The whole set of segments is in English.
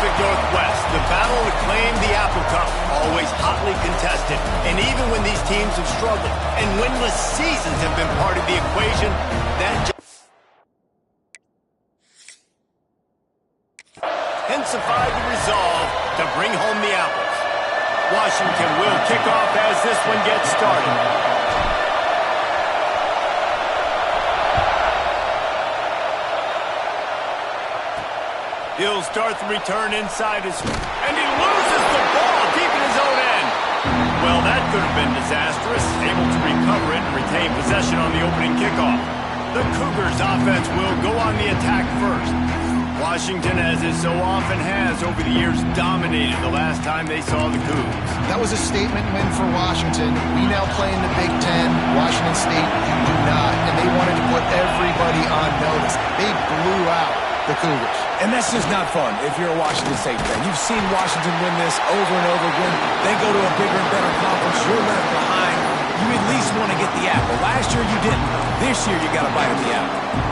Pacific Northwest, the battle to claim the Apple Cup, always hotly contested. And even when these teams have struggled and winless seasons have been part of the equation, that intensified the resolve to bring home the apples. Washington will kick off as this one gets started. He'll start the return inside his... And he loses the ball deep in his own end. Well, that could have been disastrous. Able to recover it and retain possession on the opening kickoff. The Cougars offense will go on the attack first. Washington, as it so often has over the years, dominated the last time they saw the Cougs. That was a statement win for Washington. We now play in the Big Ten. Washington State, you do not. And they wanted to put everybody on notice. They blew out the Cougars. And that's just not fun if you're a Washington State fan. You've seen Washington win this over and over again. They go to a bigger and better conference. You're left behind. You at least want to get the apple. Last year you didn't. This year you got to bite at the apple.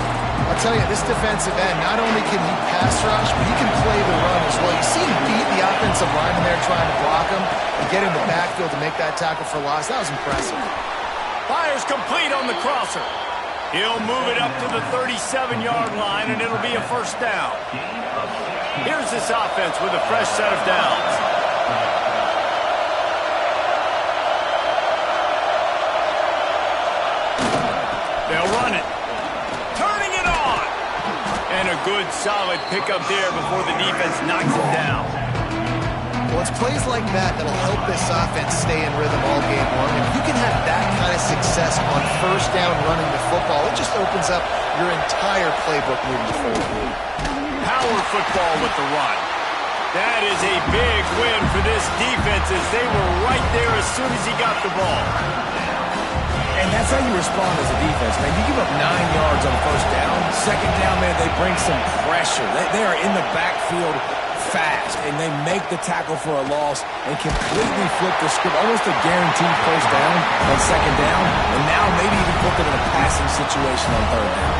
I'll tell you, this defensive end, not only can he pass rush, but he can play the run as well. You see him beat the offensive lineman there trying to block him and get in the backfield to make that tackle for loss. That was impressive. Fires complete on the crosser. He'll move it up to the 37-yard line, and it'll be a first down. Here's this offense with a fresh set of downs. They'll run it. Turning it on. And a good, solid pickup there before the defense knocks it down. Well, it's plays like that that'll help this offense stay in rhythm all game long. And if you can have that kind of success on first down running the football, it just opens up your entire playbook moving forward. Power football with the run. That is a big win for this defense as they were right there as soon as he got the ball. And that's how you respond as a defense, man. You give up 9 yards on first down. Second down, man, they bring some pressure. They are in the backfield fast, and they make the tackle for a loss and completely flip the script, almost a guaranteed first down on second down, and now maybe even put them in a passing situation on third down.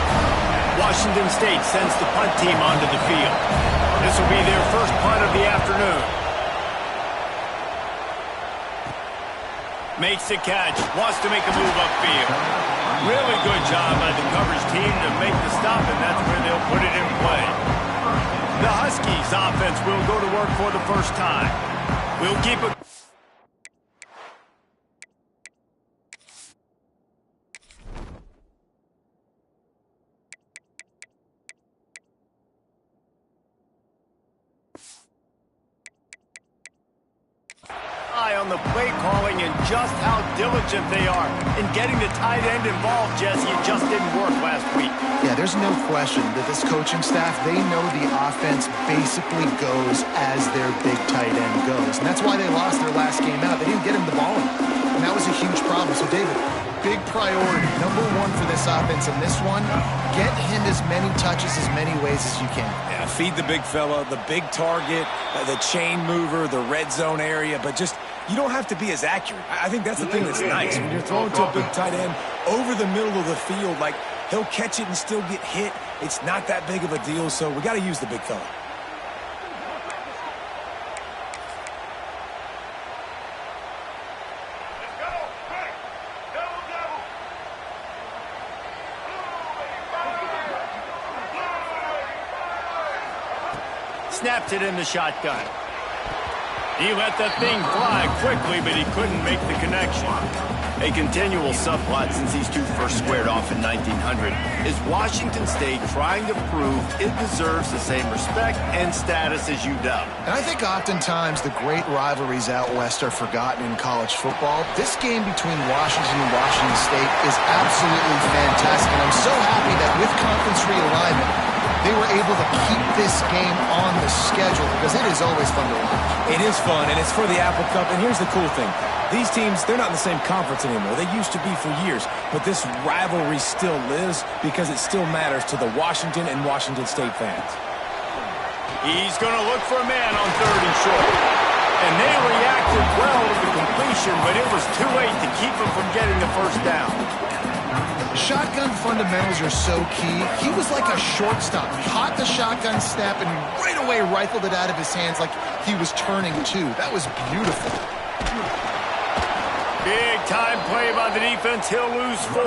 Washington State sends the punt team onto the field. This will be their first punt of the afternoon. Makes the catch, wants to make a move upfield. Really good job by the coverage team to make the stop, and that's where they'll put it in play. The Huskies offense will go to work for the first time. We'll keep it. Eye on the play calling and just how diligent they are in getting the tight end involved, Jesse. It just didn't work last week. Yeah, there's no question that this coaching staff, they know the offense basically goes as their big tight end goes. And that's why they lost their last game out. They didn't get him the ball. And that was a huge problem. So, David, big priority, number one for this offense in this one, get him as many touches, as many ways as you can. Yeah, feed the big fella, the big target, the chain mover, the red zone area, but just you don't have to be as accurate. I think that's the thing that's nice. When you're throwing to a big tight end over the middle of the field, like he'll catch it and still get hit. It's not that big of a deal, so we got to use the big fella. Snapped it in the shotgun. He let the thing fly quickly, but he couldn't make the connection. A continual subplot since these two first squared off in 1900 is Washington State trying to prove it deserves the same respect and status as UW. And I think oftentimes the great rivalries out west are forgotten in college football. This game between Washington and Washington State is absolutely fantastic, and I'm so happy that with conference realignment, they were able to keep this game on the schedule because it is always fun to watch. It is fun, and it's for the Apple Cup, and here's the cool thing. These teams, they're not in the same conference anymore. They used to be for years, but this rivalry still lives because it still matters to the Washington and Washington State fans. He's going to look for a man on third and short. And they reacted well to the completion, but it was too late to keep him from getting the first down. Shotgun fundamentals are so key. He was like a shortstop. Caught the shotgun snap and right away rifled it out of his hands like he was turning two. That was beautiful. Big time play by the defense. He'll lose 4.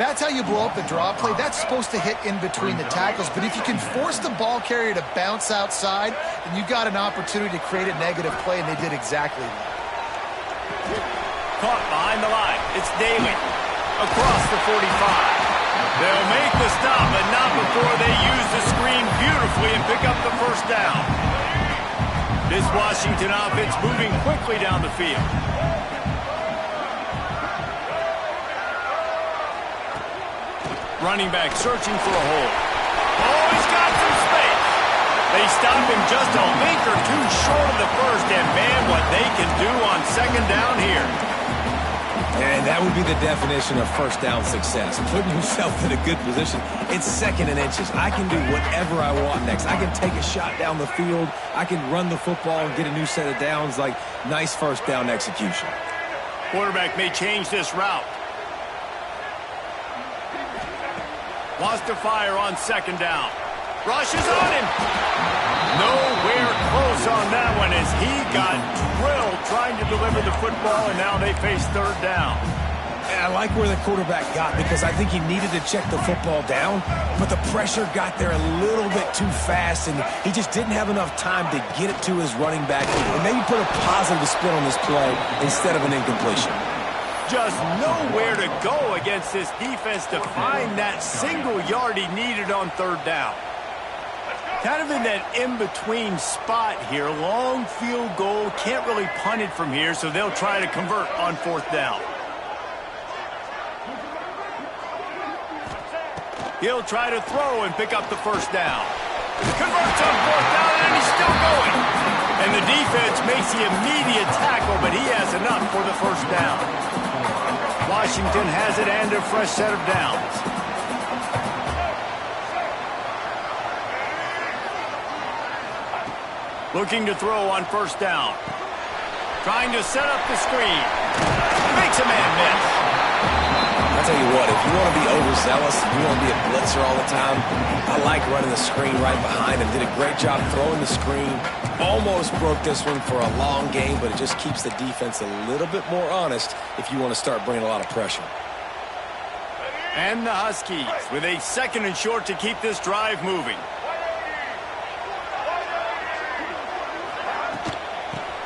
That's how you blow up the draw play. That's supposed to hit in between the tackles. But if you can force the ball carrier to bounce outside, then you got an opportunity to create a negative play, and they did exactly that. Caught behind the line. It's Daly. Across the 45. They'll make the stop, but not before they use the screen beautifully and pick up the first down. This Washington offense moving quickly down the field. Running back searching for a hole. Oh, he's got some space. They stop him just a link or two short of the first, and man, what they can do on second down here. And that would be the definition of first down success. Putting yourself in a good position. It's second and inches. I can do whatever I want next. I can take a shot down the field. I can run the football and get a new set of downs. Like, nice first down execution. Quarterback may change this route. Wants to fire on second down. Rushes on him. Nowhere close on that one as he got drilled trying to deliver the football, and now they face third down. And I like where the quarterback got because I think he needed to check the football down, but the pressure got there a little bit too fast, and he just didn't have enough time to get it to his running back and maybe put a positive spin on this play instead of an incompletion. Just nowhere to go against this defense to find that single yard he needed on third down. Kind of in that in-between spot here. Long field goal. Can't really punt it from here, so they'll try to convert on fourth down. He'll try to throw and pick up the first down. Converts on fourth down, and he's still going. And the defense makes the immediate tackle, but he has enough for the first down. Washington has it and a fresh set of downs. Looking to throw on first down. Trying to set up the screen. Makes a man miss. I'll tell you what, if you want to be overzealous, if you want to be a blitzer all the time, I like running the screen right behind him. Did a great job throwing the screen. Almost broke this one for a long game, but it just keeps the defense a little bit more honest if you want to start bringing a lot of pressure. And the Huskies with a second and short to keep this drive moving.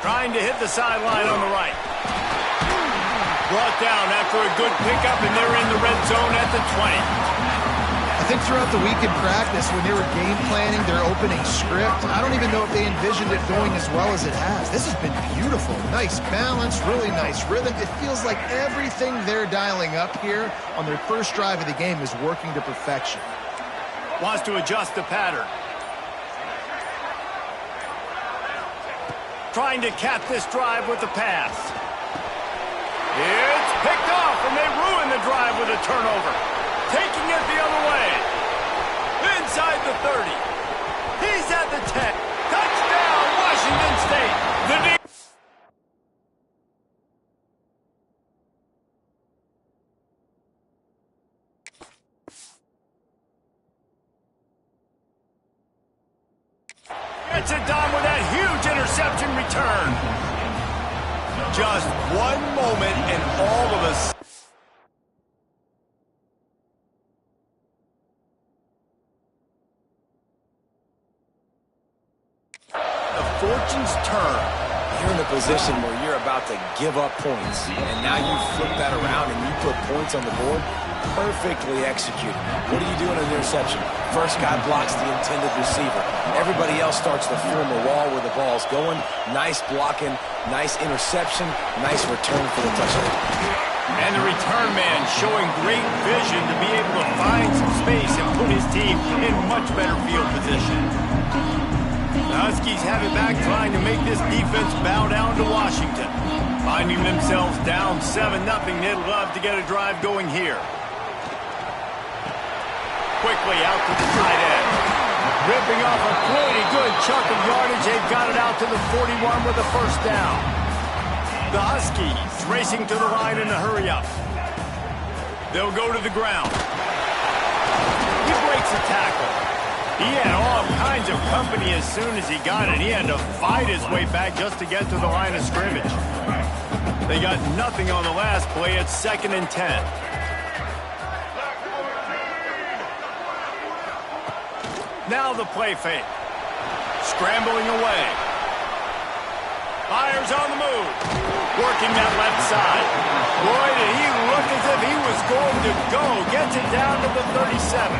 Trying to hit the sideline on the right. Brought down after a good pickup, and they're in the red zone at the 20. I think throughout the week in practice, when they were game planning their opening script, I don't even know if they envisioned it going as well as it has. This has been beautiful. Nice balance, really nice rhythm. It feels like everything they're dialing up here on their first drive of the game is working to perfection. Wants to adjust the pattern. Trying to cap this drive with the pass. It's picked off, and they ruin the drive with a turnover. Taking it the other way. Inside the 30. He's at the 10. Touchdown, Washington State. Gets it done with that huge interception return. Just one moment, and all of us. The fortunes turn. You're in a position where you're about to give up points, and now you flip that around and you put points on the board. Perfectly executed. What do you do in an interception? First guy blocks the intended receiver. Everybody else starts to form a wall where the ball's going. Nice blocking, nice interception, nice return for the touchdown. And the return man showing great vision to be able to find some space and put his team in much better field position. The Huskies have it back, trying to make this defense bow down to Washington. Finding themselves down 7-0, they'd love to get a drive going here. Quickly out to the tight end. Ripping off a pretty good chunk of yardage. They've got it out to the 41 with a first down. The Huskies racing to the line in a hurry up. They'll go to the ground. He breaks a tackle. He had all kinds of company as soon as he got it. He had to fight his way back just to get to the line of scrimmage. They got nothing on the last play. It's 2nd and 10. Now the play fake. Scrambling away. Fires on the move. Working that left side. Boy, did he look as if he was going to go. Gets it down to the 37.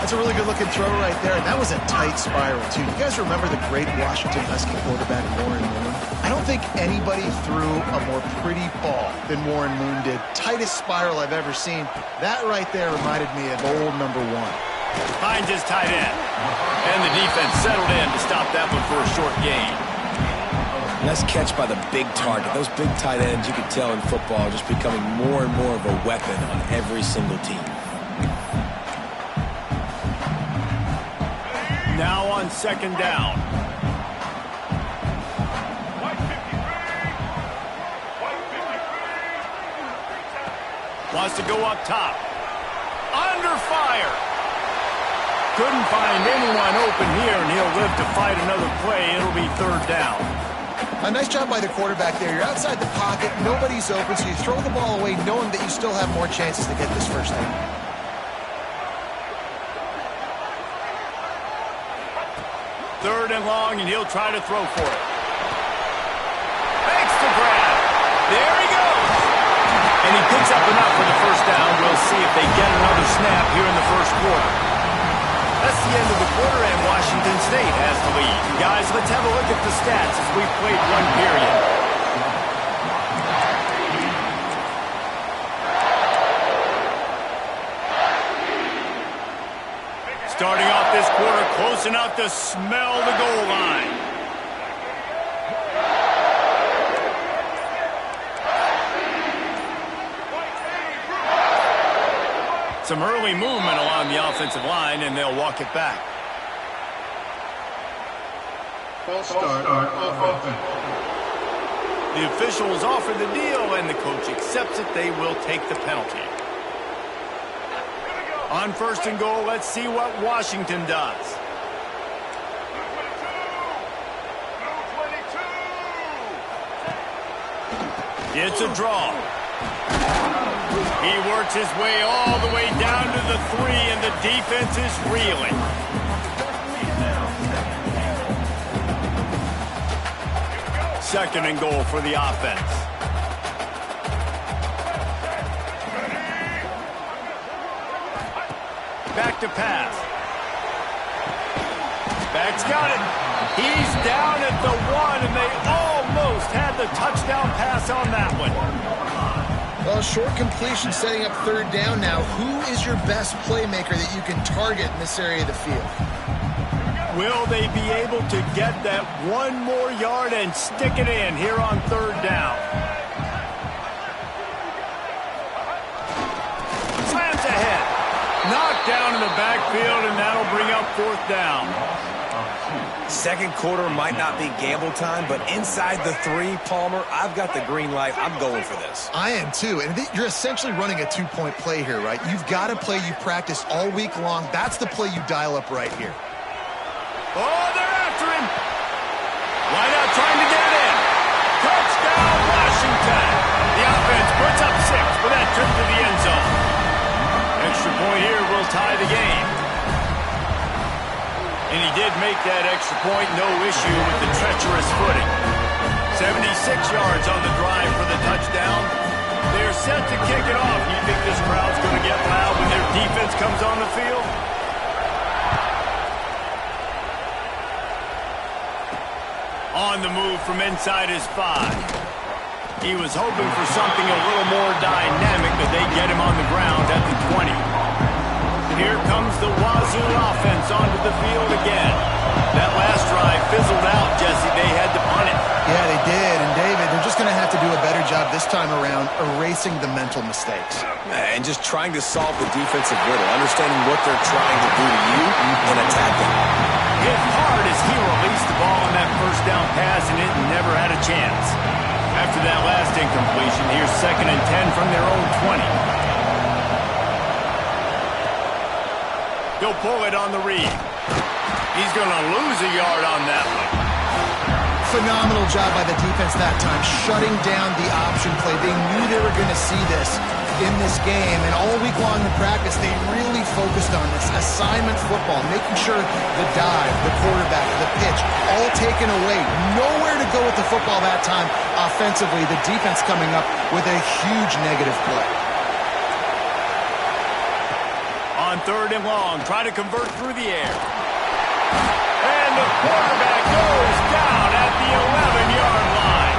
That's a really good-looking throw right there, and that was a tight spiral, too. You guys remember the great Washington Husky quarterback Warren Moon? I don't think anybody threw a more pretty ball than Warren Moon did. Tightest spiral I've ever seen. That right there reminded me of old number 1. Finds his tight end. And the defense settled in to stop that one for a short gain. Nice catch by the big target. Those big tight ends, you can tell in football, are just becoming more and more of a weapon on every single team. Now on 2nd down. Wants to go up top. Under fire. Couldn't find anyone open here, and he'll live to fight another play. It'll be 3rd down. A nice job by the quarterback there. You're outside the pocket. Nobody's open, so you throw the ball away knowing that you still have more chances to get this first down. 3rd and long, and he'll try to throw for it. Makes the grab. There he goes. And he picks up enough for the first down. We'll see if they get another snap here in the first quarter. That's the end of the quarter, and Washington State has the lead. Guys, let's have a look at the stats as we've played one period. Starting off this quarter, close enough to smell the goal line. Some early movement along the offensive line, and they'll walk it back. False start on offense. The officials offer the deal, and the coach accepts it. They will take the penalty. On 1st and goal, let's see what Washington does. It's a draw. He works his way all the way down to the 3, and the defense is reeling. Second and goal for the offense. Back to pass. Back's got it. He's down at the 1, and they almost had the touchdown pass on that one. Well, short completion setting up 3rd down now. Who is your best playmaker that you can target in this area of the field? Will they be able to get that 1 more yard and stick it in here on 3rd down? Slams ahead. Knocked down in the backfield, and that'll bring up 4th down. Second quarter might not be gamble time, but inside the 3, Palmer, I've got the green light. I'm going for this. I am too, and you're essentially running a 2-point play here, right? You've got to play you practice all week long. That's the play you dial up right here. Oh, they're after him. Wide out trying to get in. Touchdown, Washington. The offense puts up 6 for that trip to the end zone. Extra point here will tie the game. And he did make that extra point, no issue with the treacherous footing. 76 yards on the drive for the touchdown. They're set to kick it off. You think this crowd's going to get loud when their defense comes on the field? On the move from inside his 5. He was hoping for something a little more dynamic, but they get him on the ground at the 20. Here comes the Wazoo offense onto the field again. That last drive fizzled out, Jesse. They had to punt it. Yeah, they did. And, David, they're just going to have to do a better job this time around erasing the mental mistakes. And just trying to solve the defensive riddle, understanding what they're trying to do to you and attacking. Hit hard as he released the ball on that first down pass, and it never had a chance. After that last incompletion, here's 2nd and 10 from their own 20. He'll pull it on the read. He's going to lose a yard on that one. Phenomenal job by the defense that time, shutting down the option play. They knew they were going to see this in this game, and all week long in practice, they really focused on this assignment football, making sure the dive, the quarterback, the pitch, all taken away. Nowhere to go with the football that time offensively. The defense coming up with a huge negative play. On 3rd and long, try to convert through the air. And the quarterback goes down at the 11-yard line.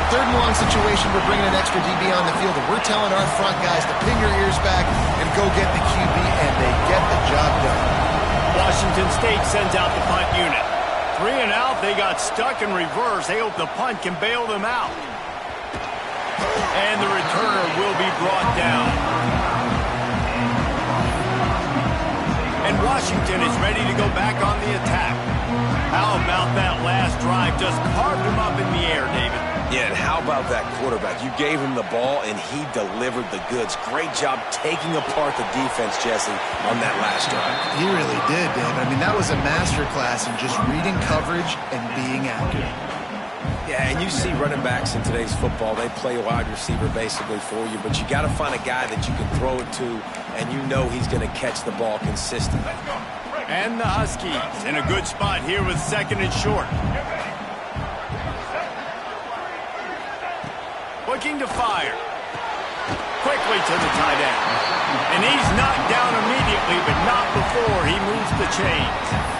3rd and long situation, we're bringing an extra DB on the field, and we're telling our front guys to pin your ears back and go get the QB, and they get the job done. Washington State sends out the punt unit. 3 and out, they got stuck in reverse. They hope the punt can bail them out. And the returner will be brought down. And Washington is ready to go back on the attack. How about that last drive? Just carved him up in the air, David. Yeah, and how about that quarterback? You gave him the ball, and he delivered the goods. Great job taking apart the defense, Jesse, on that last drive. He really did, David. I mean, that was a masterclass in just reading coverage and being accurate. Yeah, and you see running backs in today's football, they play wide receiver basically for you, but you got to find a guy that you can throw it to, and you know he's going to catch the ball consistently. And the Huskies in a good spot here with 2nd and short. Looking to fire. Quickly to the tight end. And he's knocked down immediately, but not before he moves the chains.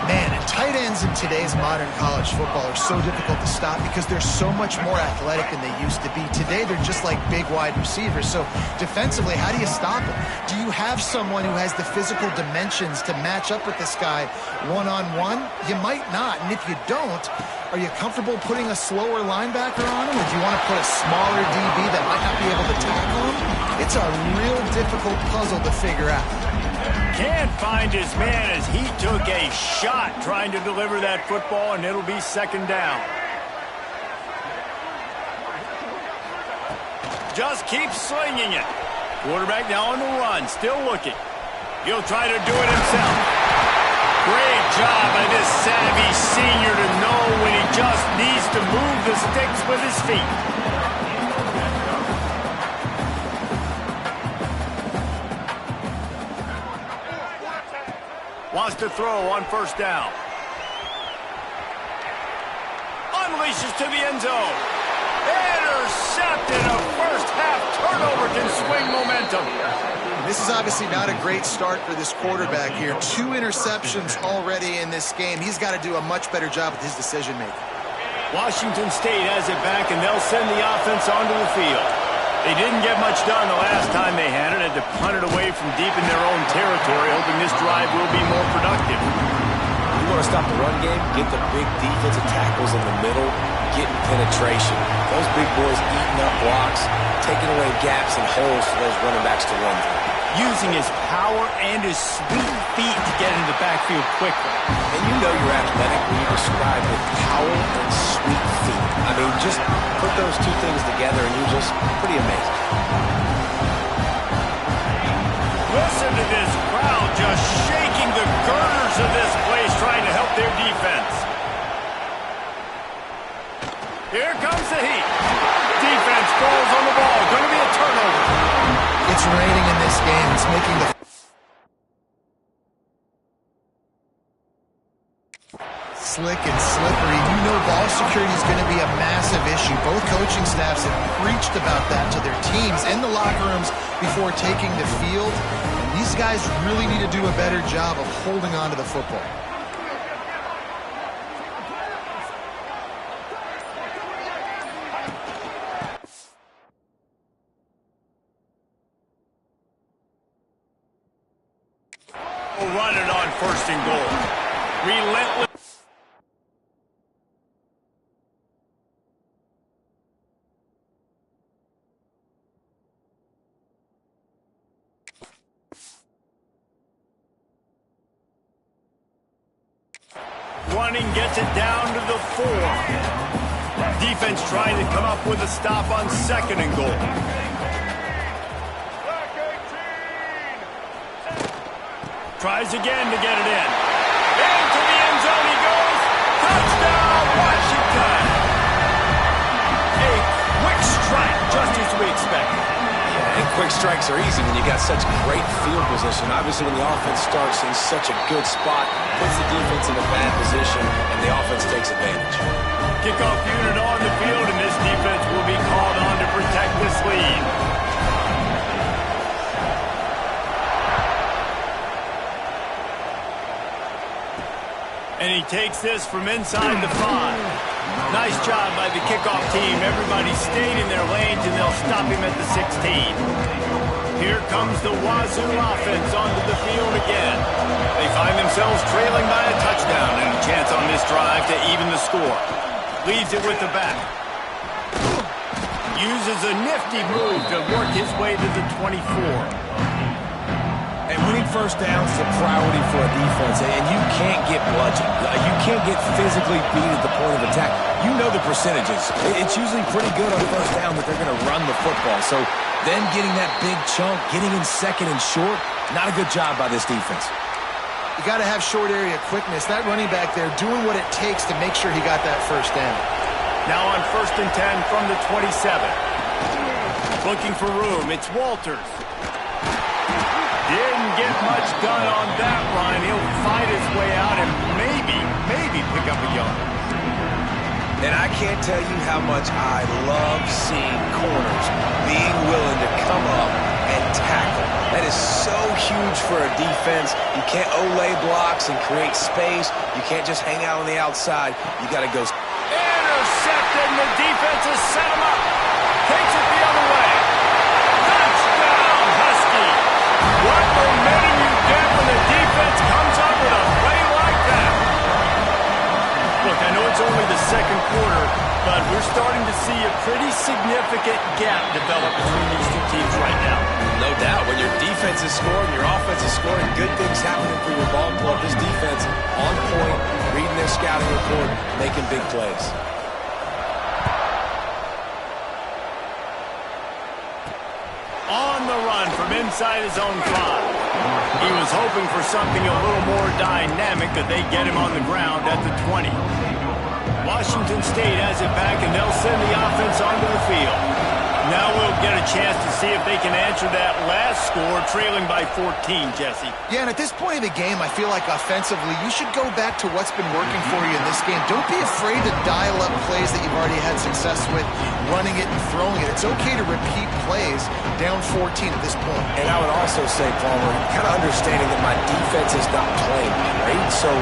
Man, and tight ends in today's modern college football are so difficult to stop because they're so much more athletic than they used to be. Today, they're just like big wide receivers. So defensively, how do you stop them? Do you have someone who has the physical dimensions to match up with this guy one-on-one? You might not. And if you don't, are you comfortable putting a slower linebacker on him? Or do you want to put a smaller DB that might not be able to tackle him? It's a real difficult puzzle to figure out. Can't find his man as he took a shot trying to deliver that football, and it'll be 2nd down. Just keep slinging it. Quarterback now on the run, still looking. He'll try to do it himself. Great job by this savvy senior to know when he just needs to move the sticks with his feet. Wants to throw on 1st down. Unleashes to the end zone. Intercepted. A first-half turnover can swing momentum. This is obviously not a great start for this quarterback here. 2 interceptions already in this game. He's got to do a much better job with his decision-making. Washington State has it back, and they'll send the offense onto the field. They didn't get much done the last time they had it. Had to punt it away from deep in their own territory, hoping this drive will be more productive. You want to stop the run game? Get the big defensive tackles in the middle, getting penetration. Those big boys eating up blocks, taking away gaps and holes for those running backs to run through. Using his power and his sweet feet to get into the backfield quickly. And you know you're athletic when you describe with power and sweet feet. I mean, just put those two things together and you're just pretty amazing. Listen to this crowd just shaking the girders of this place trying to help their defense. Here comes the heat. Defense falls on the ball. Going to be a turnover. It's raining in this game. It's making the slick and slippery. You know ball security is going to be a massive issue. Both coaching staffs have preached about that to their teams in the locker rooms before taking the field. And these guys really need to do a better job of holding on to the football. Run it on 1st and goal. Relentless. Running gets it down to the 4. Defense trying to come up with a stop on 2nd and goal. Tries again to get it in. Into the end zone he goes. Touchdown, Washington. A quick strike, just as we expected. And quick strikes are easy when you got such great field position. Obviously, when the offense starts in such a good spot, puts the defense in a bad position, and the offense takes advantage. Kickoff unit on the field, and this defense will be called on to protect this lead. And he takes this from inside the 5. Nice job by the kickoff team. Everybody stayed in their lanes, and they'll stop him at the 16. Here comes the Wazoo offense onto the field again. They find themselves trailing by a touchdown and a chance on this drive to even the score. Leads it with the back. Uses a nifty move to work his way to the 24. And winning first downs is a priority for a defense, and you can't get bludgeoned. You can't get physically beat at the point of attack. You know the percentages. It's usually pretty good on first down that they're going to run the football. So then getting that big chunk, getting in second and short, not a good job by this defense. You got to have short area quickness. That running back there doing what it takes to make sure he got that first down. Now on 1st and 10 from the 27. Looking for room. It's Walters. Didn't get much done on that run. He'll fight his way out and maybe pick up a yard. And I can't tell you how much I love seeing corners being willing to come up and tackle. That is so huge for a defense. You can't olay blocks and create space. You can't just hang out on the outside. You got to go. Intercepted, and the defense has set him up. Takes it the other way. Touchdown, Husky. What momentum you get when the defense comes up with a play like that. Look, I know it's only the second quarter, but we're starting to see a pretty significant gap develop between these two teams right now. No doubt. When your defense is scoring, your offense is scoring, good things happening for your ball club. This defense on point, reading their scouting report, making big plays. On the run from inside his own 5. He was hoping for something a little more dynamic, that they get him on the ground at the 20. Washington State has it back, and they'll send the offense onto the field. Now we'll get a chance to see if they can answer that last score, trailing by 14, Jesse. Yeah, and at this point of the game, I feel like offensively, you should go back to what's been working for you in this game. Don't be afraid to dial up plays that you've already had success with, running it and throwing it. It's okay to repeat plays down 14 at this point. And I would also say, Palmer, kind of understanding that my defense is not playing great, so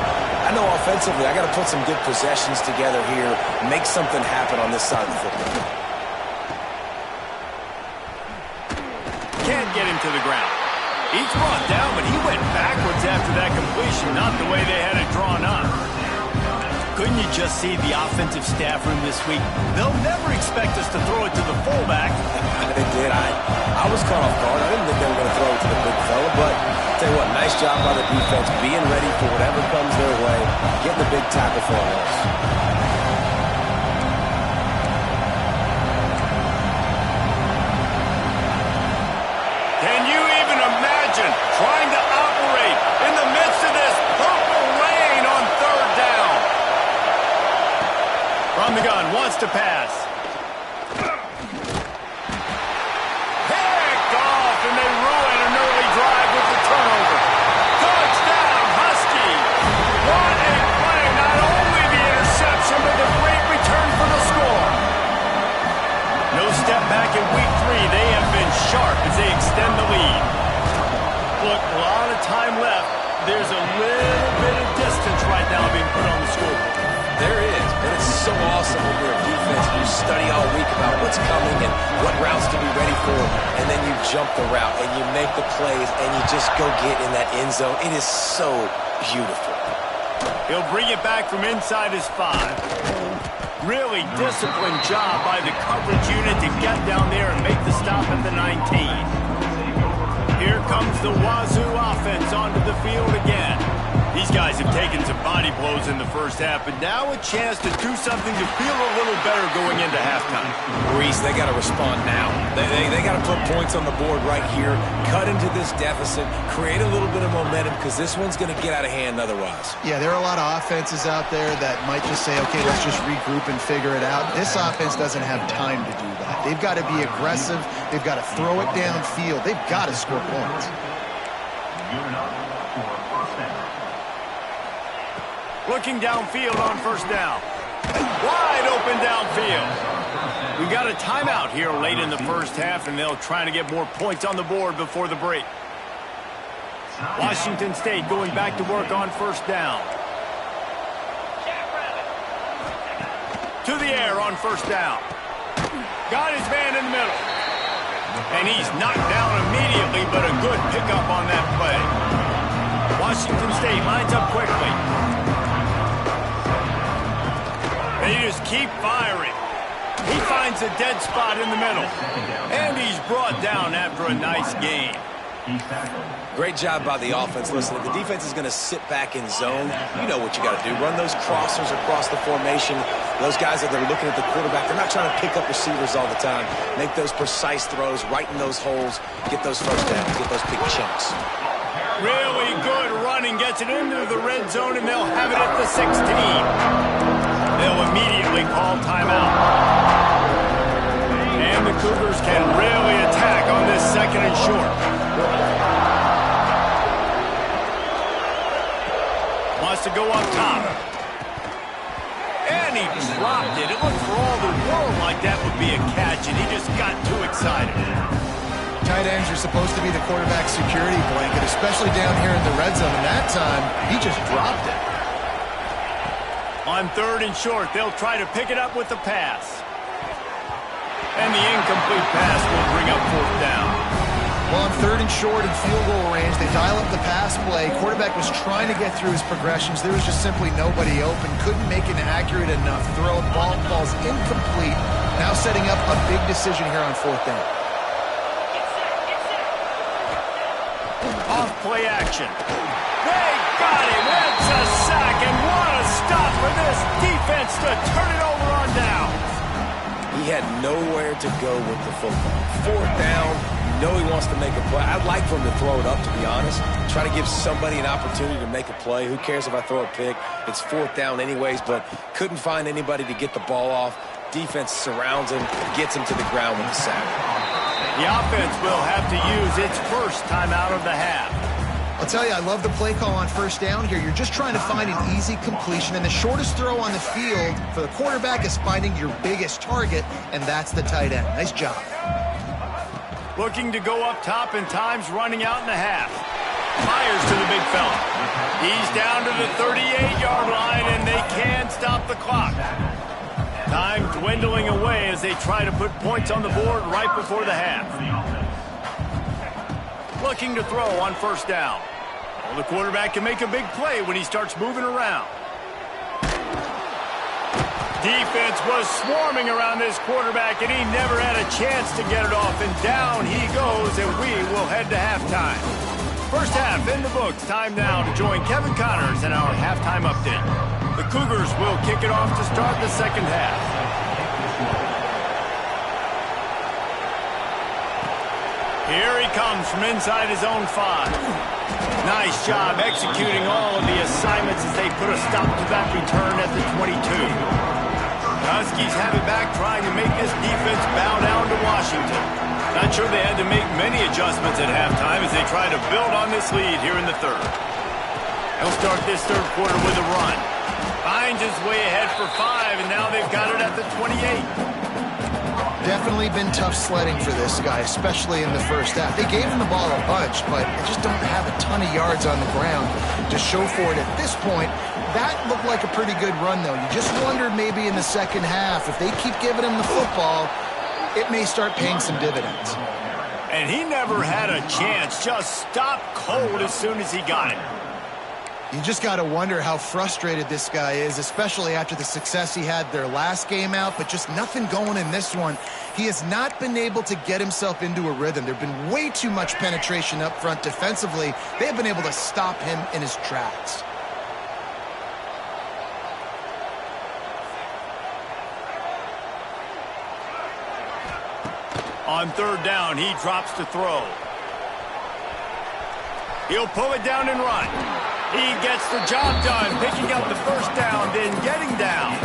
I know offensively I got to put some good possessions together here, make something happen on this side of the football. Can't get him to the ground. He's brought down, but he went backwards after that completion, not the way they had it drawn up. Couldn't you just see the offensive staff room this week? They'll never expect us to throw it to the fullback. They did. I was caught off guard. I didn't think they were going to throw it to the big fella, but I'll tell you what, nice job by the defense, being ready for whatever comes their way, getting the big tackle for a loss. Trying to operate in the midst of this purple rain on 3rd down. From the gun, wants to pass. Picked off, and they ruin an early drive with the turnover. Touchdown, Husky. What a play. Not only the interception, but the great return for the score. No step back in week 3. They have been sharp as they extend the lead. Look, a lot of time left. There's a little bit of distance right now being put on the scoreboard. There is, but it's so awesome when you're a defense. You study all week about what's coming and what routes to be ready for, and then you jump the route and you make the plays and you just go get in that end zone. It is so beautiful. He'll bring it back from inside his 5. Really disciplined job by the coverage unit to get down there and make the stop at the 19. Here comes the Wazoo offense onto the field again. These guys have taken some body blows in the first half, but now a chance to do something to feel a little better going into halftime. Reese, they got to respond now. They got to put points on the board right here, cut into this deficit, create a little bit of momentum, because this one's going to get out of hand otherwise. Yeah, there are a lot of offenses out there that might just say, okay, let's just regroup and figure it out. This offense doesn't have time to do that. They've got to be aggressive. They've got to throw it downfield. They've got to score points. Looking downfield on first down. Wide open downfield. We got a timeout here late in the first half, and they'll try to get more points on the board before the break. Washington State going back to work on first down. To the air on first down. Got his man in the middle. And he's knocked down immediately, but a good pickup on that play. Washington State lines up quickly. They just keep firing. He finds a dead spot in the middle. And he's brought down after a nice gain. Great job by the offense. Listen, if the defense is going to sit back in zone, you know what you got to do. Run those crossers across the formation. Those guys that are looking at the quarterback, they're not trying to pick up receivers all the time. Make those precise throws, right in those holes, get those first downs, get those big chunks. Really good running, gets it into the red zone, and they'll have it at the 16. They'll immediately call timeout. And the Cougars can really attack on this second and short. Wants to go up top. And he dropped it. It looked for all the world like that would be a catch, and he just got too excited. Tight ends are supposed to be the quarterback's security blanket, especially down here in the red zone. And that time, he just dropped it. On third and short, they'll try to pick it up with the pass. And the incomplete pass will bring up fourth down. Well, on third and short and field goal range, they dial up the pass play. Quarterback was trying to get through his progressions. There was just simply nobody open. Couldn't make an accurate enough throw. Ball's incomplete. Now setting up a big decision here on fourth down. Off play action. They got him. It's a sack, and what a stop for this defense to turn it over on down. He had nowhere to go with the football. Fourth down, you know he wants to make a play. I'd like for him to throw it up, to be honest. Try to give somebody an opportunity to make a play. Who cares if I throw a pick? It's fourth down anyways, but couldn't find anybody to get the ball off. Defense surrounds him, gets him to the ground with a sack. The offense will have to use its first timeout of the half. I'll tell you, I love the play call on first down here. You're just trying to find an easy completion, and the shortest throw on the field for the quarterback is finding your biggest target, and that's the tight end. Nice job. Looking to go up top, and time's running out in the half. Fires to the big fella. He's down to the 38-yard line, and they can't stop the clock. Time dwindling away as they try to put points on the board right before the half. Looking to throw on first down. Well, the quarterback can make a big play when he starts moving around. Defense was swarming around this quarterback, and he never had a chance to get it off. And down he goes, and we will head to halftime. First half in the books. Time now to join Kevin Connors in our halftime update. The Cougars will kick it off to start the second half. Here he comes from inside his own 5. Nice job executing all of the assignments as they put a stop to that return at the 22. Huskies have it back, trying to make this defense bow down to Washington. Not sure they had to make many adjustments at halftime as they try to build on this lead here in the third. They'll start this third quarter with a run. Finds his way ahead for 5, and now they've got it at the 28. Definitely been tough sledding for this guy, especially in the first half. They gave him the ball a bunch, but they just don't have a ton of yards on the ground to show for it at this point. That looked like a pretty good run, though. You just wondered maybe in the second half, if they keep giving him the football, it may start paying some dividends. And he never had a chance, just stopped cold as soon as he got it. You just got to wonder how frustrated this guy is, especially after the success he had their last game out, but just nothing going in this one. He has not been able to get himself into a rhythm. There's been way too much penetration up front defensively. They've been able to stop him in his tracks. On third down, he drops to throw. He'll pull it down and run. He gets the job done, picking up the first down, then getting down.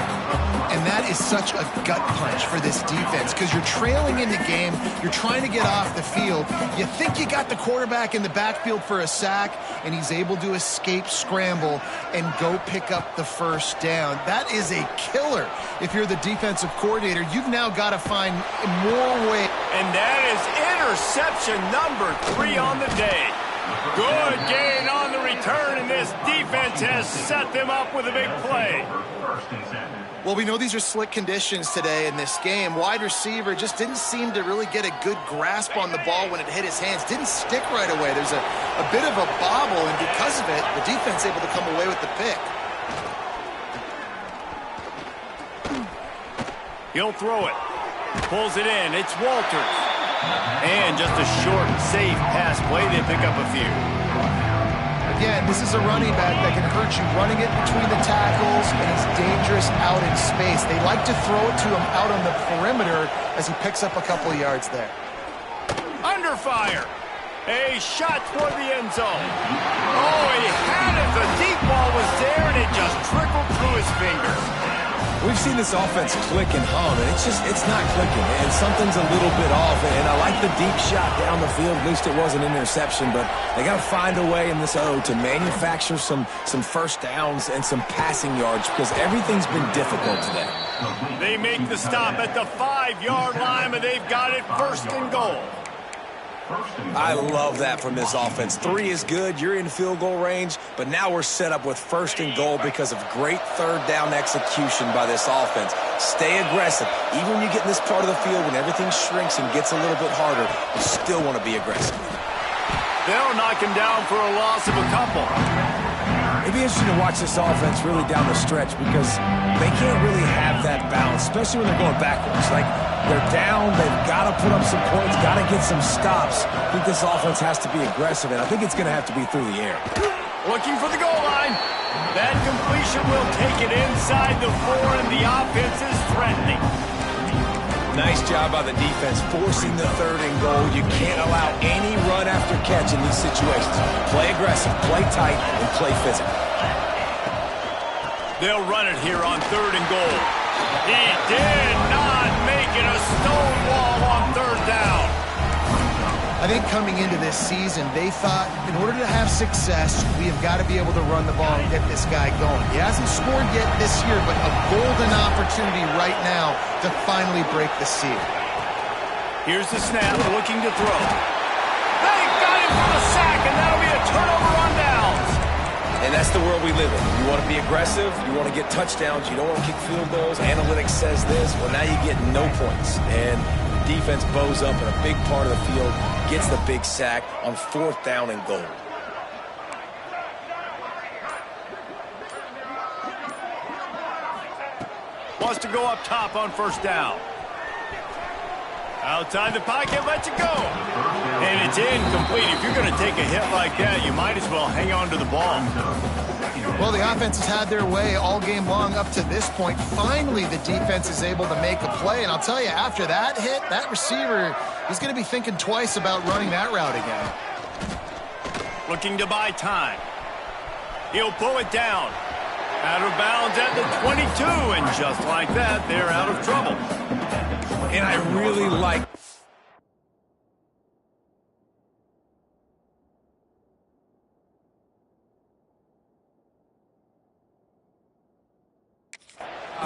And that is such a gut punch for this defense because you're trailing in the game. You're trying to get off the field. You think you got the quarterback in the backfield for a sack, and he's able to escape, scramble, and go pick up the first down. That is a killer. If you're the defensive coordinator, you've now got to find more way. And that is interception number 3 on the day. Good gain on the return, and this defense has set them up with a big play. Well, we know these are slick conditions today in this game. Wide receiver just didn't seem to really get a good grasp on the ball when it hit his hands. Didn't stick right away. There's a bit of a bobble, and because of it, the defense able to come away with the pick. He'll throw it. Pulls it in. It's Walters. And just a short, safe pass play. They pick up a few. Again, this is a running back that can hurt you running it between the tackles, and he's dangerous out in space. They like to throw it to him out on the perimeter as he picks up a couple of yards there. Under fire. A shot toward the end zone. Oh, he had it. The deep ball was there, and it just trickled through his fingers. We've seen this offense click and hum, and it's not clicking, and something's a little bit off. And I like the deep shot down the field. At least it wasn't an interception, but they got to find a way in this to manufacture some first downs and some passing yards because everything's been difficult today. They make the stop at the 5-yard line, but they've got it first and goal. I love that from this offense. 3 is good. You're in field goal range, but now we're set up with first and goal because of great third down execution by this offense. Stay aggressive. Even when you get in this part of the field, when everything shrinks and gets a little bit harder, you still want to be aggressive. They'll knock him down for a loss of a couple. It'd be interesting to watch this offense really down the stretch because they can't really have that balance, especially when they're going backwards. Like, they're down, they've got to put up some points, got to get some stops. I think this offense has to be aggressive, and I think it's going to have to be through the air. Looking for the goal line. That completion will take it inside the 4, and the offense is threatening. Nice job by the defense, forcing the third and goal. You can't allow any run after catch in these situations. Play aggressive, play tight, and play physical. They'll run it here on third and goal. He did not make it a stone wall on third down. I think coming into this season, they thought in order to have success, we have got to be able to run the ball and get this guy going. He hasn't scored yet this year, but a golden opportunity right now to finally break the seal. Here's the snap, looking to throw. They got him for the sack, and that'll be a turnover on downs. And that's the world we live in. You want to be aggressive, you want to get touchdowns, you don't want to kick field goals. Analytics says this, well, now you get no points. And defense bows up in a big part of the field, gets the big sack on 4th down and goal. Wants to go up top on first down. Outside the pocket, lets it go. And it's incomplete. If you're going to take a hit like that, you might as well hang on to the ball. Well, the offense has had their way all game long up to this point. Finally, the defense is able to make a play. And I'll tell you, after that hit, that receiver, he's going to be thinking twice about running that route again. Looking to buy time. He'll pull it down. Out of bounds at the 22. And just like that, they're out of trouble. And I really like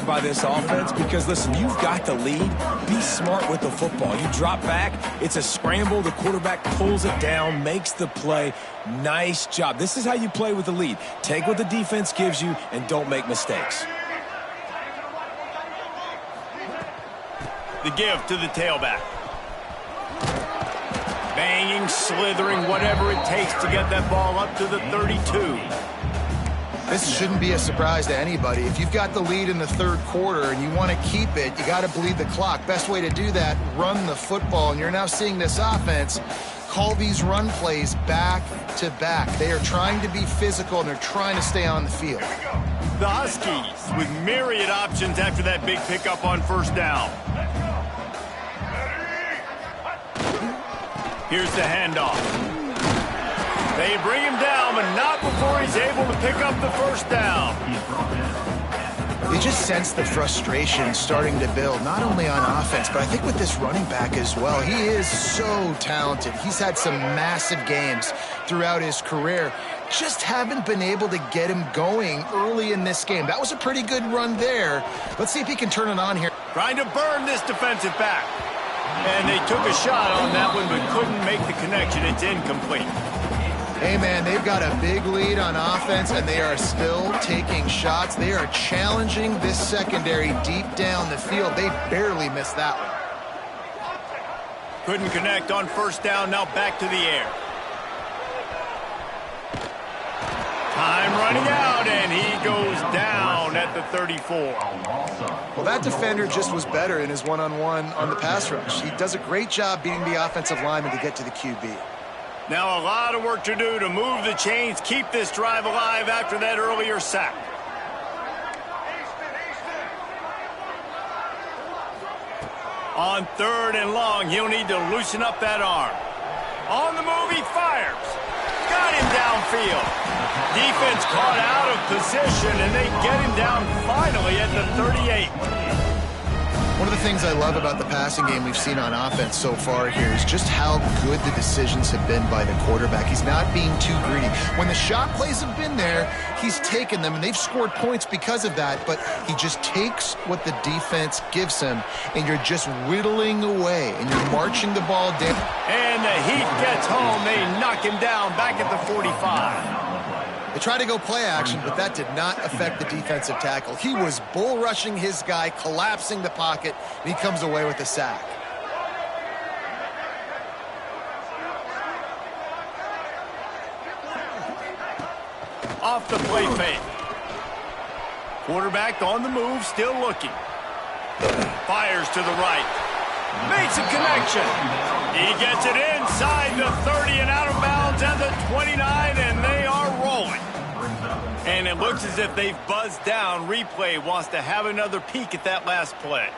by this offense because, listen, you've got the lead. Be smart with the football. You drop back, it's a scramble. The quarterback pulls it down, makes the play. Nice job. This is how you play with the lead. Take what the defense gives you and don't make mistakes. The give to the tailback. Banging, slithering, whatever it takes to get that ball up to the 32. This shouldn't be a surprise to anybody. If you've got the lead in the third quarter and you want to keep it, you got to bleed the clock. Best way to do that, run the football. And you're now seeing this offense call these run plays back to back. They are trying to be physical, and they're trying to stay on the field. The Huskies with myriad options after that big pickup on first down. Here's the handoff. They bring him down, but not before he's able to pick up the first down. You just sense the frustration starting to build, not only on offense, but I think with this running back as well. He is so talented. He's had some massive games throughout his career. Just haven't been able to get him going early in this game. That was a pretty good run there. Let's see if he can turn it on here. Trying to burn this defensive back. And they took a shot on that one, but couldn't make the connection. It's incomplete. Hey, man, they've got a big lead on offense, and they are still taking shots. They are challenging this secondary deep down the field. They barely missed that one. Couldn't connect on first down. Now back to the air. Time running out, and he goes down at the 34. Well, that defender just was better in his one-on-one on the pass rush. He does a great job beating the offensive lineman to get to the QB. Now a lot of work to do to move the chains, keep this drive alive after that earlier sack. On 3rd and long, he'll need to loosen up that arm. On the move, he fires. Got him downfield. Defense caught out of position, and they get him down finally at the 38. One of the things I love about the passing game we've seen on offense so far here is just how good the decisions have been by the quarterback. He's not being too greedy. When the shot plays have been there, he's taken them, and they've scored points because of that, but he just takes what the defense gives him, and you're just whittling away, and you're marching the ball down. And the heat gets home. They knock him down back at the 45. They tried to go play action, but that did not affect the defensive tackle. He was bull rushing his guy, collapsing the pocket, and he comes away with a sack. Off the play fake. Quarterback on the move, still looking. Fires to the right. Makes a connection. He gets it inside the 30 and out of bounds at the 29, and they are rolling. And it looks as if they've buzzed down. Replay wants to have another peek at that last play.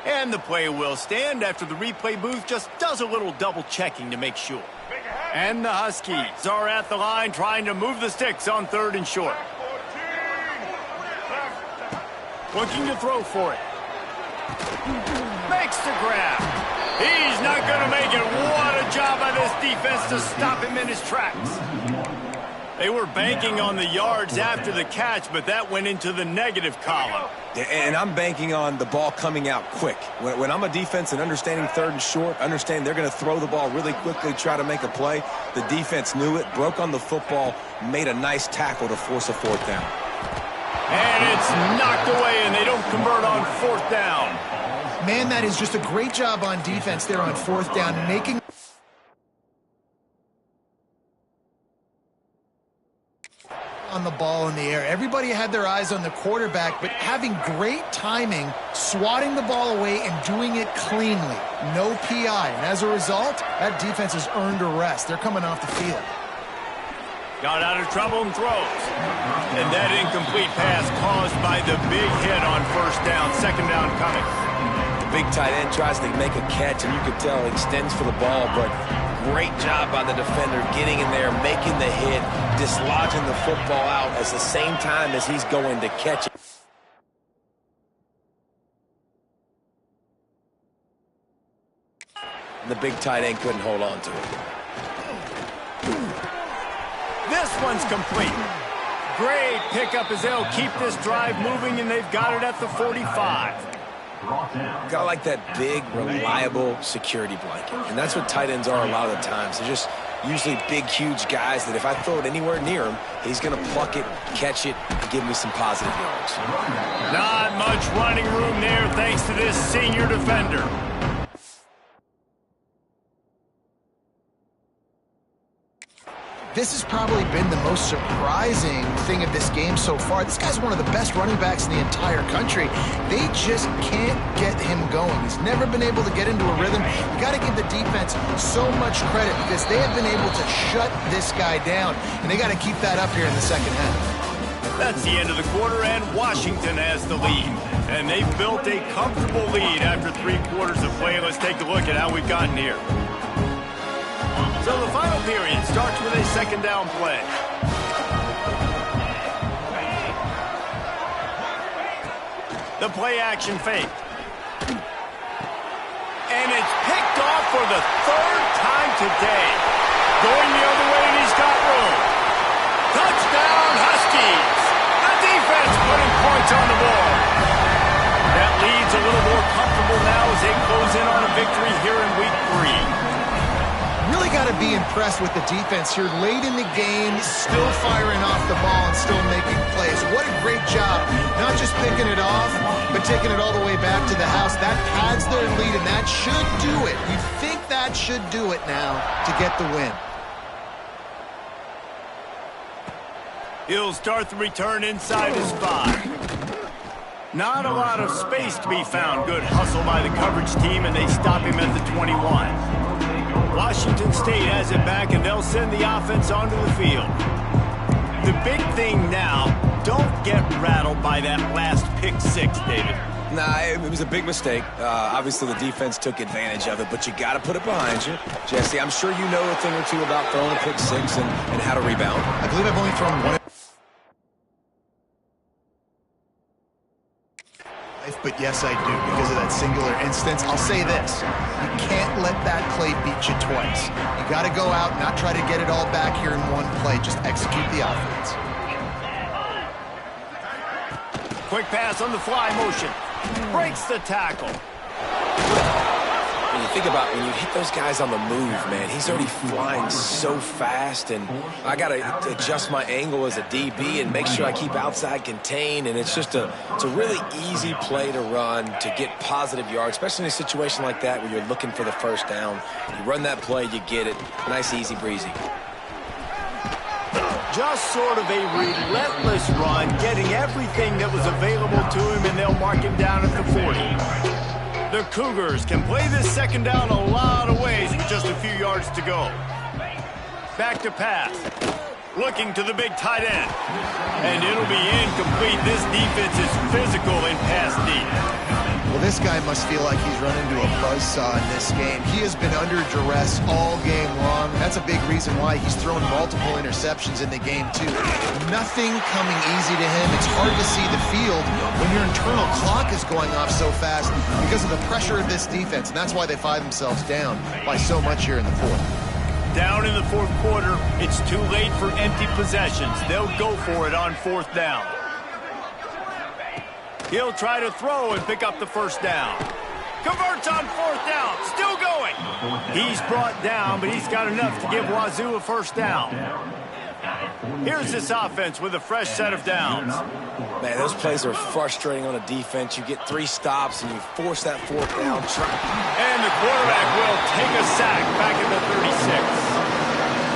And the play will stand after the replay booth just does a little double checking to make sure. And the Huskies are at the line trying to move the sticks on 3rd and short. Looking to throw for it. Makes the grab. He's not going to make it. What a job by this defense to stop him in his tracks. They were banking on the yards after the catch, but that went into the negative column. And I'm banking on the ball coming out quick. When I'm a defense and understanding 3rd and short, understand they're going to throw the ball really quickly, try to make a play. The defense knew it, broke on the football, made a nice tackle to force a 4th down. And it's knocked away, and they don't convert on 4th down. Man, that is just a great job on defense there on 4th down, making on the ball in the air. Everybody had their eyes on the quarterback, but having great timing, swatting the ball away and doing it cleanly. No PI. And as a result, that defense has earned a rest. They're coming off the field. Got out of trouble and throws. And that incomplete pass caused by the big hit on 1st down. 2nd down coming. The big tight end tries to make a catch, and you can tell he extends for the ball, but great job by the defender getting in there, making the hit, dislodging the football out at the same time as he's going to catch it. And the big tight end couldn't hold on to it. This one's complete. Great pickup as they'll keep this drive moving, and they've got it at the 45. Got like that big, reliable security blanket. And that's what tight ends are a lot of the times. They're just usually big, huge guys that if I throw it anywhere near him, he's going to pluck it, catch it, and give me some positive yards. Not much running room there thanks to this senior defender. this has probably been the most surprising thing of this game so far. This guy's one of the best running backs in the entire country. They just can't get him going. He's never been able to get into a rhythm. You got to give the defense so much credit because they have been able to shut this guy down, and they got to keep that up here in the second half. That's the end of the quarter, and Washington has the lead. And they've built a comfortable lead after 3 quarters of play. Let's take a look at how we've gotten here. So the final period starts with a second down play. The play action fake. And it's picked off for the 3rd time today. Going the other way, and he's got room. Touchdown, Huskies. The defense putting points on the board. That lead's a little more comfortable now as they close in on a victory here in week 3. Really got to be impressed with the defense here late in the game, still firing off the ball and still making plays. What a great job, not just picking it off, but taking it all the way back to the house. That pads their lead, and that should do it. You think that should do it now to get the win. He'll start the return inside his 5. Not a lot of space to be found. Good hustle by the coverage team, and they stop him at the 21. Washington State has it back, and they'll send the offense onto the field. The big thing now, don't get rattled by that last pick 6, David. Nah, it was a big mistake. Obviously, the defense took advantage of it, but you got to put it behind you. Jesse, I'm sure you know a thing or two about throwing a pick 6 and how to rebound. I believe I've only thrown one. But yes, I do, because of that singular instance. I'll say this. You can't let that play beat you twice. You got to go out, not try to get it all back here in one play. Just execute the offense. Quick pass on the fly motion. Breaks the tackle. When you think about when you hit those guys on the move, man, he's already flying so fast, and I got to adjust my angle as a DB and make sure I keep outside contained, and it's a really easy play to run to get positive yards, especially in a situation like that where you're looking for the first down. You run that play, you get it. Nice, easy breezy. Just sort of a relentless run, getting everything that was available to him, and they'll mark him down at the 40. The Cougars can play this second down a lot of ways with just a few yards to go. Back to pass. Looking to the big tight end. And it'll be incomplete. This defense is physical in pass deep. Well, this guy must feel like he's run into a buzzsaw in this game. He has been under duress all game long. That's a big reason why he's thrown multiple interceptions in the game, too. Nothing coming easy to him. It's hard to see the field when your internal clock is going off so fast because of the pressure of this defense, and that's why they find themselves down by so much here in the 4th. Down in the 4th quarter, it's too late for empty possessions. They'll go for it on 4th down. He'll try to throw and pick up the first down. Converts on 4th down. Still going. He's brought down, but he's got enough to give Wazoo a first down. Here's this offense with a fresh set of downs. Man, those plays are frustrating on a defense. You get 3 stops, and you force that 4th down. And the quarterback will take a sack back at the 36.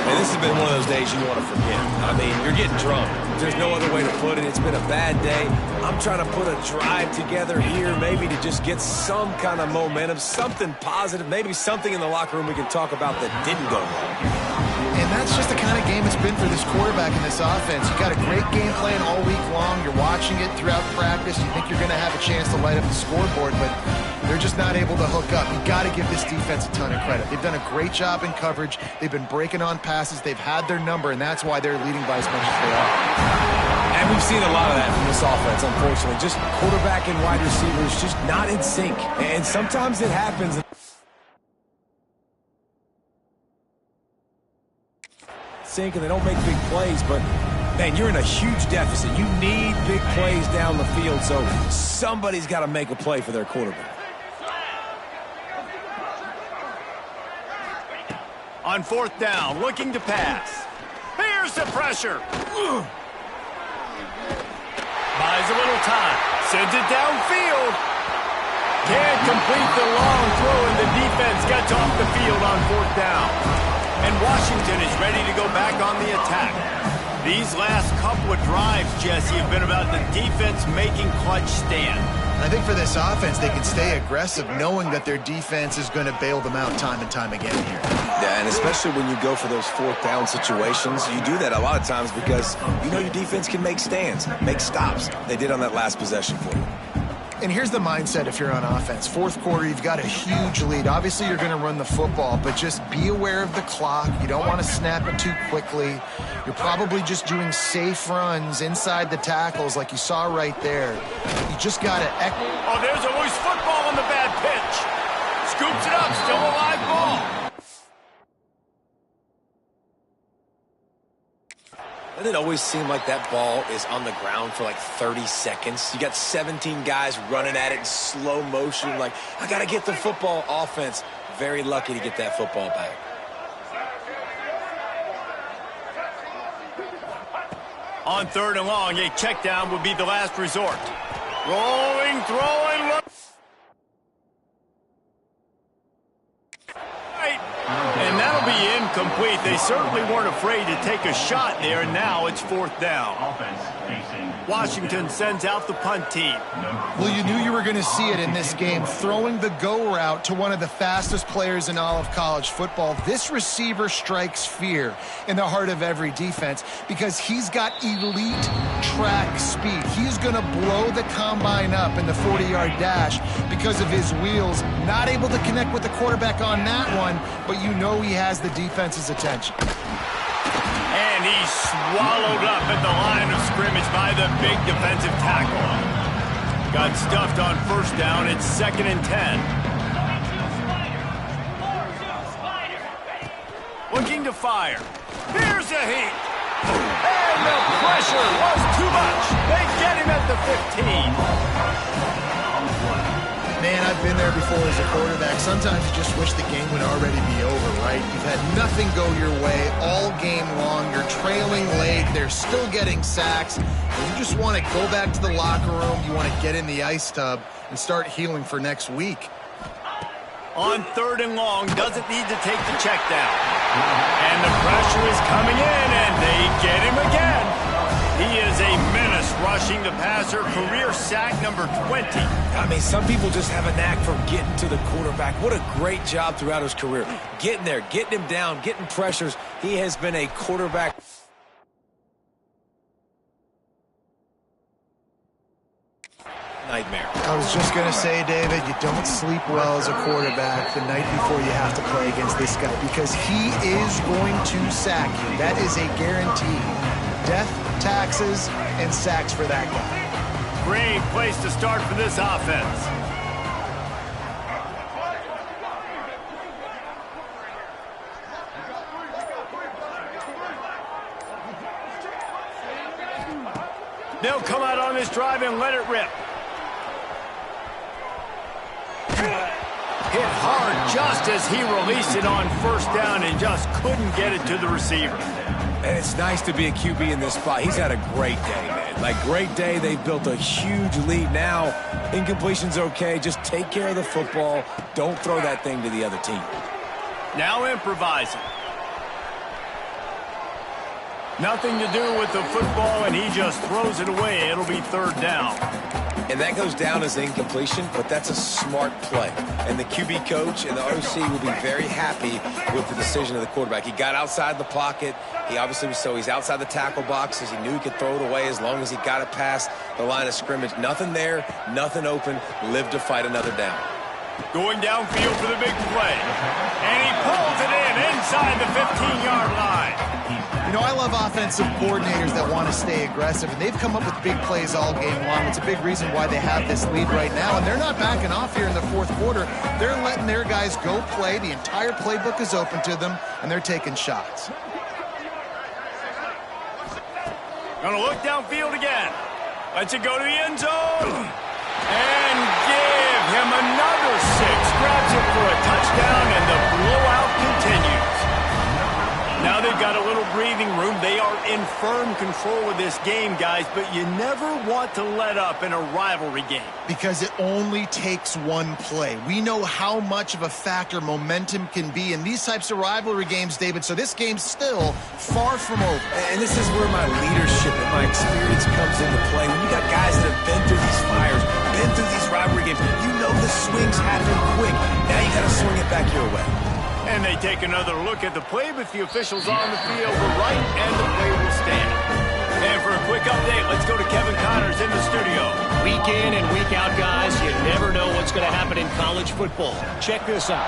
Man, this has been one of those days you want to forget. I mean, you're getting drunk. There's no other way to put it. It's been a bad day. I'm trying to put a drive together here, maybe to just get some kind of momentum, something positive, maybe something in the locker room we can talk about that didn't go wrong. And that's just the kind of game it's been for this quarterback in this offense. You got a great game plan all week long. You're watching it throughout practice. You think you're going to have a chance to light up the scoreboard, but they're just not able to hook up. You got to give this defense a ton of credit. They've done a great job in coverage. They've been breaking on passes. They've had their number, and that's why they're leading by as much as they are. And we've seen a lot of that from this offense, unfortunately. Just quarterback and wide receivers just not in sync. And sometimes it happens. Sync, and they don't make big plays, but man, you're in a huge deficit. You need big plays down the field, so somebody's got to make a play for their quarterback. On 4th down, looking to pass. Here's the pressure. Buys a little time. Sends it downfield. Can't complete the long throw, and the defense gets off the field on 4th down. And Washington is ready to go back on the attack. These last couple of drives, Jesse, have been about the defense making clutch stand. I think for this offense, they can stay aggressive knowing that their defense is going to bail them out time and time again here. Yeah, and especially when you go for those fourth down situations, you do that a lot of times because you know your defense can make stands, make stops. They did on that last possession for you. And here's the mindset if you're on offense. Fourth quarter, you've got a huge lead. Obviously, you're going to run the football, but just be aware of the clock. You don't want to snap it too quickly. You're probably just doing safe runs inside the tackles like you saw right there. You just got to... Oh, there's always football on the bad pitch. Scoops it up, still a live ball. Doesn't it always seem like that ball is on the ground for like 30 seconds? You got 17 guys running at it in slow motion. Like, I got to get the football. Offense, very lucky to get that football back. On third and long, a check down would be the last resort. Rolling, throwing, and that'll be incomplete. They certainly weren't afraid to take a shot there, and now it's fourth down. Washington sends out the punt team. Well, you knew you were going to see it in this game, throwing the go route to one of the fastest players in all of college football. This receiver strikes fear in the heart of every defense because he's got elite track speed. He's going to blow the combine up in the 40-yard dash because of his wheels. Not able to connect with the quarterback on that one, but you know he has the defense's attention. And he's swallowed up at the line of scrimmage by the big defensive tackle. Got stuffed on first down. It's 2nd and 10. Looking to fire. Here's a heat. And the pressure was too much. They get him at the 15. Man, I've been there before as a quarterback. Sometimes you just wish the game would already be over, right? You've had nothing go your way all game long. You're trailing late. They're still getting sacks. And you just want to go back to the locker room. You want to get in the ice tub and start healing for next week. On third and long, doesn't need to take the check down. And the pressure is coming in, and they get him again. He is a menace rushing the passer, career sack number 20. I mean, some people just have a knack for getting to the quarterback. What a great job throughout his career. Getting there, getting him down, getting pressures. He has been a quarterback. Nightmare. I was just going to say, David, you don't sleep well as a quarterback the night before you have to play against this guy because he is going to sack you. That is a guarantee. Death, taxes, and sacks for that guy. Great place to start for this offense. They'll come out on this drive and let it rip. Hit hard just as he released it on first down and just couldn't get it to the receiver. And it's nice to be a QB in this spot. He's had a great day, man. Like, great day. They've built a huge lead. Now, incompletion's okay. Just take care of the football. Don't throw that thing to the other team. Now improvising. Nothing to do with the football, and he just throws it away. It'll be third down. And that goes down as incompletion, but that's a smart play. And the QB coach and the OC will be very happy with the decision of the quarterback. He got outside the pocket. He obviously was he's outside the tackle boxes. He knew he could throw it away as long as he got it past the line of scrimmage. Nothing there, nothing open. Live to fight another down. Going downfield for the big play. And he pulls it in inside the 15-yard line. You know, I love offensive coordinators that want to stay aggressive, and they've come up with big plays all game long. It's a big reason why they have this lead right now, and they're not backing off here in the fourth quarter. They're letting their guys go play. The entire playbook is open to them, and they're taking shots. Gonna look downfield again. Lets it go to the end zone. And give him another 6. Grabs it for a touchdown, and the blowout continues. Now they've got a little breathing room. They are in firm control of this game, guys, but you never want to let up in a rivalry game. Because it only takes one play. We know how much of a factor momentum can be in these types of rivalry games, David, so this game's still far from over. And this is where my leadership and my experience comes into play. When you got guys that have been through these fires, been through these rivalry games, you know the swings happen quick. Now you got to swing it back your way. And they take another look at the play, but the officials on the field were right, and the play will stand. And for a quick update, let's go to Kevin Connors in the studio. Week in and week out, guys, you never know what's going to happen in college football. Check this out.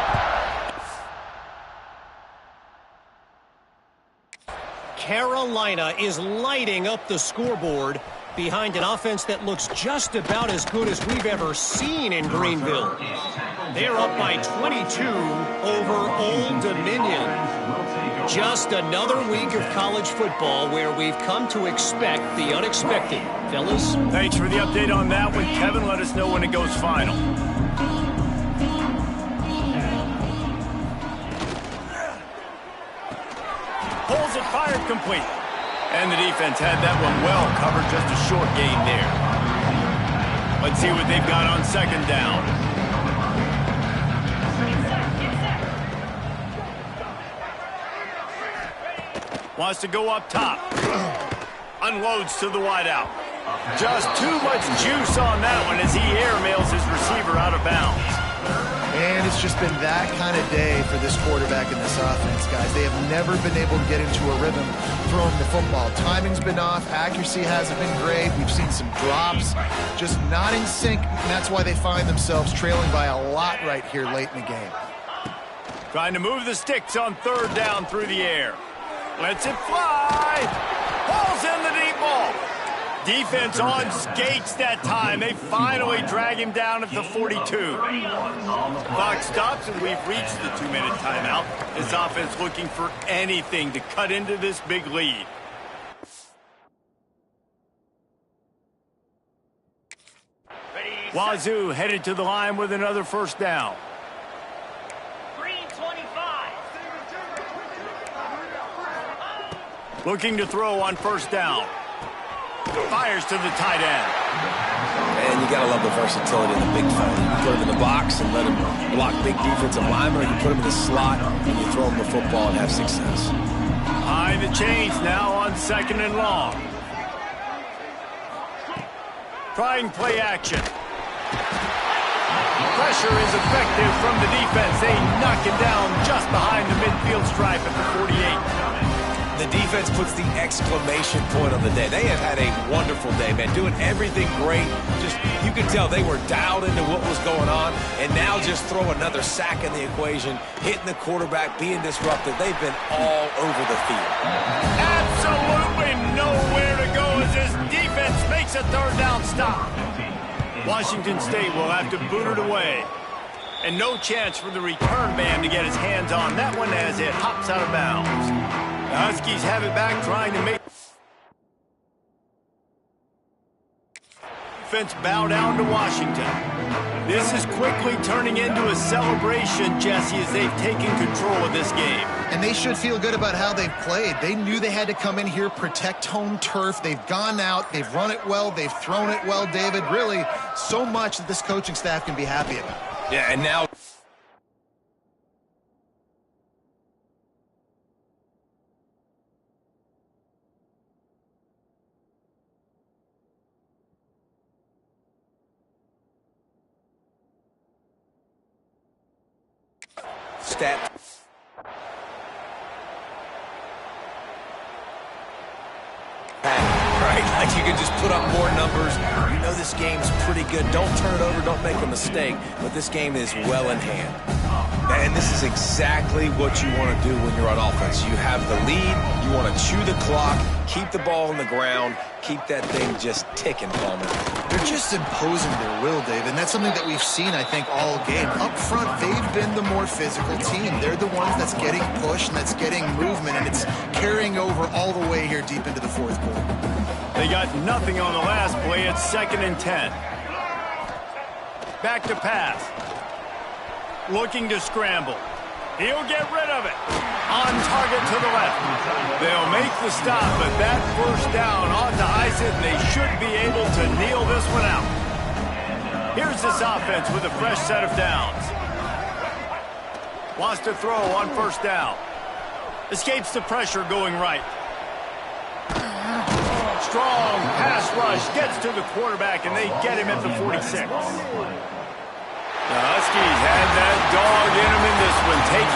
Carolina is lighting up the scoreboard behind an offense that looks just about as good as we've ever seen in Greenville. They're up by 22 over Old Dominion. Just another week of college football where we've come to expect the unexpected. Fellas? Thanks for the update on that one, Kevin. Let us know when it goes final. Pulls it, fired, complete. And the defense had that one well covered, just a short gain there. Let's see what they've got on second down. Wants to go up top. Unloads to the wideout. Just too much juice on that one as he airmails his receiver out of bounds. And it's just been that kind of day for this quarterback and this offense, guys. They have never been able to get into a rhythm throwing the football. Timing's been off. Accuracy hasn't been great. We've seen some drops. Just not in sync, and that's why they find themselves trailing by a lot right here late in the game. Trying to move the sticks on third down through the air. Lets it fly. Pulls in the deep ball. Defense on skates that time. They finally drag him down at the 42. Clock stops, and we've reached the 2-minute timeout. This offense looking for anything to cut into this big lead. Wazoo headed to the line with another first down. Looking to throw on first down. Fires to the tight end. And you got to love the versatility of the big fella. You can put him in the box and let him block big defensive linemen, or you can put him in the slot and you throw him the football and have success. High the chains now on second and long. Trying play action. Pressure is effective from the defense. They knock him down just behind the midfield stripe at the 48. The defense puts the exclamation point on the day. They have had a wonderful day, man, doing everything great. Just, you can tell they were dialed into what was going on, and now just throw another sack in the equation, hitting the quarterback, being disruptive. They've been all over the field. Absolutely nowhere to go as this defense makes a third down stop. Washington State will have to boot it away. And no chance for the return man to get his hands on that one as it hops out of bounds. The Huskies have it back, trying to make defense bow down to Washington. This is quickly turning into a celebration, Jesse, as they've taken control of this game. And they should feel good about how they've played. They knew they had to come in here, protect home turf. They've gone out, they've run it well, they've thrown it well, David. Really, so much that this coaching staff can be happy about. Yeah, and now stat. Right, like you can just put up more numbers. You know this game's pretty good. Don't turn it over, don't make a mistake. But this game is well in hand. And this is exactly what you want to do when you're on offense. You have the lead, you want to chew the clock, keep the ball on the ground, keep that thing just ticking, Palmer. They're just imposing their will, Dave, and that's something that we've seen, I think, all game. Up front, they've been the more physical team. They're the ones that's getting pushed and that's getting movement, and it's carrying over all the way here deep into the fourth quarter. They got nothing on the last play. It's 2nd and 10. Back to pass. Looking to scramble. He'll get rid of it. On target to the left. They'll make the stop, but that first down ought to ice it, and they should be able to kneel this one out. Here's this offense with a fresh set of downs. Wants to throw on first down. Escapes the pressure going right. Strong pass rush gets to the quarterback, and they get him at the 46. The Huskies had that dog in them in this one, taking